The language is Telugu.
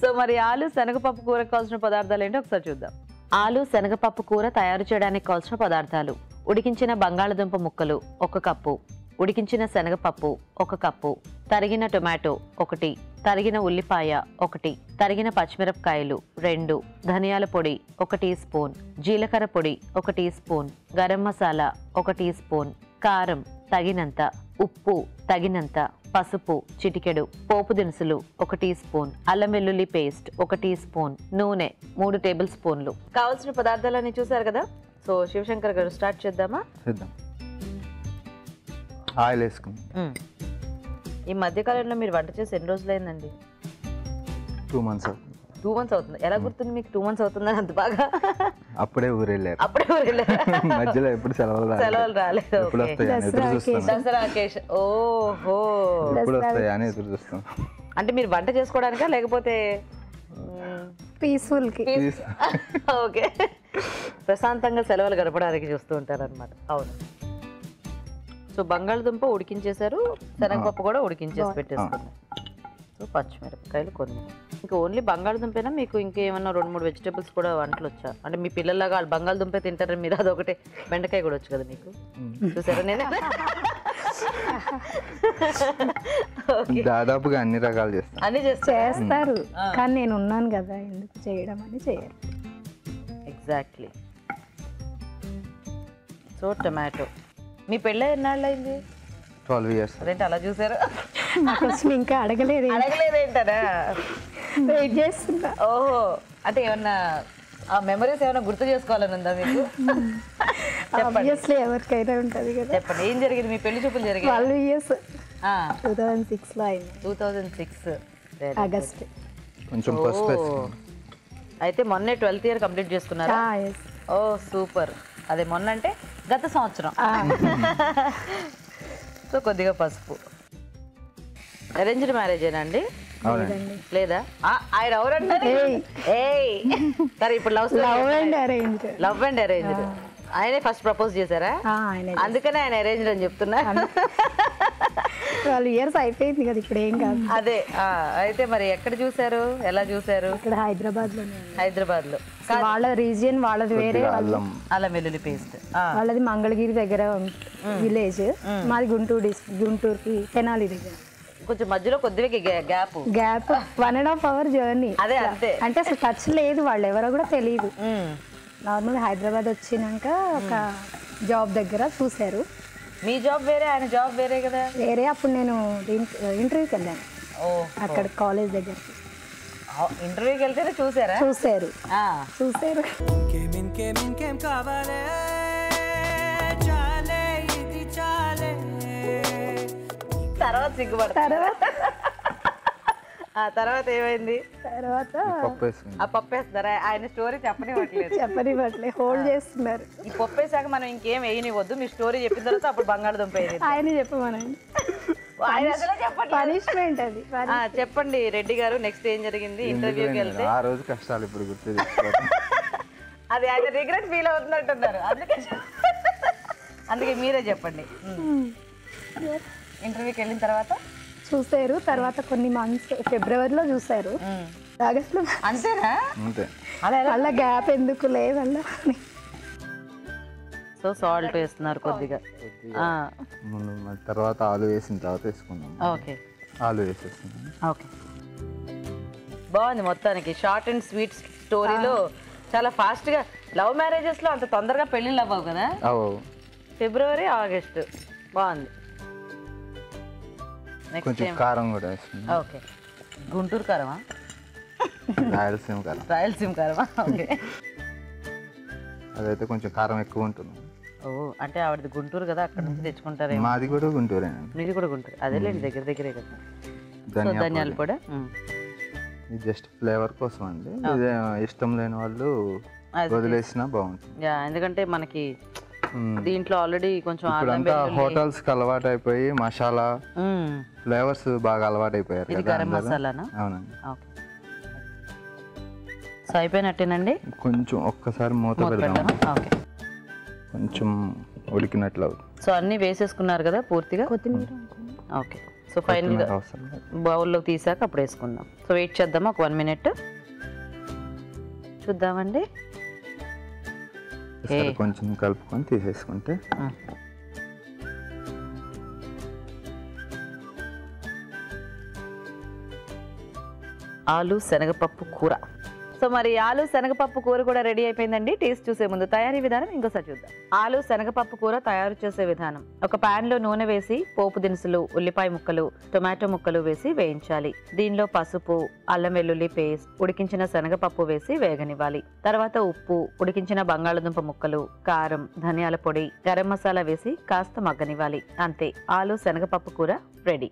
సో మరి ఆలు శనగపప్పు కూరకు కావాల్సిన పదార్థాలు ఏంటో ఒకసారి చూద్దాం. ఆలు శనగపప్పు కూర తయారు చేయడానికి కావాల్సిన పదార్థాలు: ఉడికించిన బంగాళదుంప ముక్కలు 1 కప్పు, ఉడికించిన శనగపప్పు 1 కప్పు, తరిగిన టొమాటో 1, తరిగిన ఉల్లిపాయ 1, తరిగిన పచ్చిమిరపకాయలు 2, ధనియాల పొడి 1 టీ స్పూన్, జీలకర్ర పొడి 1 teaspoon, garam masala 1 teaspoon, కారం తగినంత, ఉప్పు తగినంత, పసుపు చిటికెడు, పోపు దినుసులు 1 టీ స్పూన్, అల్లం వెల్లుల్లి పేస్ట్ 1 టీ స్పూన్, నూనె 3 టేబుల్ స్పూన్లు. కావాల్సిన పదార్థాలన్నీ చూసారు కదా. సో శివశంకర్ గారు స్టార్ట్ చేద్దామా? చేద్దాం. ఆయిల్ వేసుకుందాం. ఈ మధ్యకాలంలో మీరు వంట చేసి ఎన్ని రోజులైందండి? 2 months అవుతుంది. 2 months అవుతుంది. ఎలా గుర్తుంది మీకు 2 months అవుతుందని అంత బాగా? అప్పుడే ఊరెళ్ళారు. అప్పుడే ఊరెళ్ళారు. మధ్యలో ఎప్పుడు సెలవులు రాలేదు. ఎప్పుడు వస్తాయని ఎదురు చూస్తాం. దసరా అకేషన్. ఓహో, ఎప్పుడు వస్తాయని ఎదురు చూస్తాం. అంటే మీరు వంట చేసుకోవడానికా లేకపోతే పీస్ఫుల్ కి? ఓకే, ప్రశాంతంగా సెలవులు గడపడానికి చూస్తూ ఉంటారనమాట. అవును. సో బంగాళదుంప ఉడికించేశారు, శనగపప్పు కూడా ఉడికించేసి పెట్టేసుకున్నారు. సో పచ్చిమిరపకాయలు కొన్ని. ఇంకా ఓన్లీ బంగాళదుంపేనా మీకు ఇంకేమన్నా 2-3 వెజిటేబుల్స్ కూడా వంటలు వచ్చా? అంటే మీ పిల్లల్లాగా వాళ్ళు బంగాళదుంపే తింటారని మీరు అదొకటే, బెండకాయ కూడా వచ్చు కదా మీకు. చూసారా నేను దాదాపుగా అన్ని రకాలు చేస్తాను. అన్ని చేస్తారు, కానీ నేను ఉన్నాను కదా ఎందుకు చేయడం అని చేయరు. ఎగ్జాక్ట్లీ. So tomato. మీ పెళ్ళి ఎన్నాళ్ళు అయింది? 12 years. అదేంటి అలా చూసారు? క్వశ్చన్ ఇంకా అడగలేదేంటనా? వెయిట్ చేస్తున్నా. ఓహో, అంటే ఏమన్నా ఆ మెమరీస్ ఏమైనా గుర్తు చేసుకోవాలని ఉందా మీకు? ఆబ్వియస్లీ ఎవరికైనా ఉంటది కదా. చెప్పండి, ఏం జరిగింది? మీ పెళ్లి చూపులు జరిగింది 12 years 2006 లో అయింది. 2006 ఆగస్ట్. కొంచెం పసుపు వేసుకుందాం. అయితే మొన్నే 12th year కంప్లీట్ చేసుకున్నారా? ఓ సూపర్. అదే మొన్న అంటే గత సంవత్సరం. సో కొద్దిగా పసుపు. అరేంజ్డ్ మ్యారేజ్ ఏనండి? లేదా? ఆయన ఎవరంటారు? సరే, ఇప్పుడు love and arrange. Love and arranged. ఆయనే ఫస్ట్ ప్రపోజ్ చేశారా? అందుకనే ఆయన అరేంజ్డ్ అని చెప్తున్నా. 12 years అయిపోయింది కదా, ఇప్పుడు ఏం కాదు. అదే. అయితే మరి ఎక్కడ చూసారు, ఎలా చూసారు? ఇక్కడ హైదరాబాద్ లో. హైదరాబాద్ లో. వాళ్ళ రీజియన్ వాళ్ళది వేరే. అల్లం వెల్లుల్లి పేస్ట్ వాళ్ళది మంగళగిరి దగ్గర విలేజ్, మాది గుంటూరుకి తెనాలి దగ్గర. కొంచెం మధ్యలో కొద్దిగా గ్యాప్ 1.5 hour జర్నీ. అదే అంతే. అంటే అసలు టచ్ లేదు, వాళ్ళు ఎవరో కూడా తెలియదు. నార్మల్ హైదరాబాద్ వచ్చినాక ఒక జాబ్ దగ్గర చూశారు. మీ జాబ్ వేరే, ఆయన జాబ్ వేరే కదా? వేరే. అప్పుడు నేను ఇంటర్వ్యూకి వెళ్ళాను అక్కడ కాలేజ్ దగ్గరికి. ఇంటర్వ్యూకి వెళ్తేనే చూసారా? చూశారు. తర్వాత సిగ్గుపడతారు. తర్వాత ఏమైంది? తర్వాత ఆ పప్పు వేస్తున్నారా? ఆయన స్టోరీ చెప్పనివ్వట్లేదు, హోల్డ్ చేస్తున్నారు. ఈ పప్పు వేసాక మనం ఇంకేం వేయనివ్వద్దు, మీ స్టోరీ చెప్పిన తర్వాత అప్పుడు బంగాళదుంప ఆయన చెప్పమనండి. పనిష్మెంట్ అది. చెప్పండి రెడ్డి గారు, నెక్స్ట్ ఏం జరిగింది ఇంటర్వ్యూకి వెళ్తే? ఆ రోజు కష్టాలు ఇప్పుడు గుర్తు. అది ఆయన రిగ్రెట్ ఫీల్ అవుతున్నట్టున్నారు, అందుకే మీరే చెప్పండి. ఇంటర్వ్యూకి వెళ్ళిన తర్వాత చూసారు. తర్వాత కొన్ని మంత్స్ ఫిబ్రవరిలో చూసారు, ఆగస్టులో. అంతేనా? అలా గ్యాప్ ఎందుకు లేదల్లా. సో సాల్ట్ వేస్తున్నారు కొద్దిగా. తర్వాత ఆలు వేసిన తర్వాత వేసుకున్నాం. ఓకే, ఆలు వేసేస్తున్నాం. ఓకే, బాగుంది. మొత్తానికి షార్ట్ అండ్ స్వీట్ స్టోరీలో చాలా ఫాస్ట్గా. లవ్ మ్యారేజెస్లో అంత తొందరగా పెళ్ళిళ్ళు అవ్వవు కదా? ఫిబ్రవరి, ఆగస్టు. బాగుంది. కొంచెం కారం కూడా వేసుకున్నాం. ఓకే, గుంటూరు కారమా? రాయలసీమ కారమా? ఓకే. అదైతే కొంచెం కారం ఎక్కువ ఉంటుంది. ఓ, అంటే ఆవిడది గుంటూరు కదా, అక్కడ నుంచి తెచ్చుకుంటారే. మాది కూడా గుంటూరే. మీది కూడా గుంటూరు? అదేలేండి, దగ్గర దగ్గరే కదా. ధనియాలు కూడా ఇది జస్ట్ ఫ్లేవర్ కోసం అండి. ఇదే ఇష్టం లేని వాళ్ళు వదిలేసినా బాగుంటుంది. ఎందుకంటే మనకి దీంట్లో ఆల్రెడీ కొంచెం హోటల్స్ కి అలవాటు అయిపోయి మసాలా ఫ్లేవర్స్ బాగా అలవాటు అయిపోయారు. గరం మసాలానా? అవునండి. సో అయిపోయినట్టేనండి. కొంచెం ఒక్కసారి మూత పెడదాం, కొంచెం ఉడికినట్లు అవుతుంది. సో అన్ని వేసేసుకున్నారు కదా పూర్తిగా? కొత్తిమీర. ఓకే, సో ఫైనల్గా అవసరం లేదు. బౌల్లో తీసాక అప్పుడు వేసుకుందాం. సో వెయిట్ చేద్దామా ఒక 1 minute చూద్దామండి. ఒకసారి కొంచెం కలుపుకొని తీసేసుకుంటే ఆలు శనగపప్పు కూర. సో మరి ఆలు శనగపప్పు కూర కూడా రెడీ అయిపోయిందండి. టేస్ట్ చూసే ముందు తయారీ విధానం ఇంకోసారి చూద్దాం. ఆలు శనగపప్పు కూర తయారు చేసే విధానం: ఒక పాన్ లో నూనె వేసి పోపు దినుసులు, ఉల్లిపాయ ముక్కలు, టొమాటో ముక్కలు వేసి వేయించాలి. దీనిలో పసుపు, అల్లం వెల్లుల్లి పేస్ట్, ఉడికించిన శనగపప్పు వేసి వేగనివ్వాలి. తర్వాత ఉప్పు, ఉడికించిన బంగాళదుంప ముక్కలు, కారం, ధనియాల పొడి, గరం మసాలా వేసి కాస్త మగ్గనివ్వాలి. అంతే, ఆలు శనగపప్పు కూర రెడీ.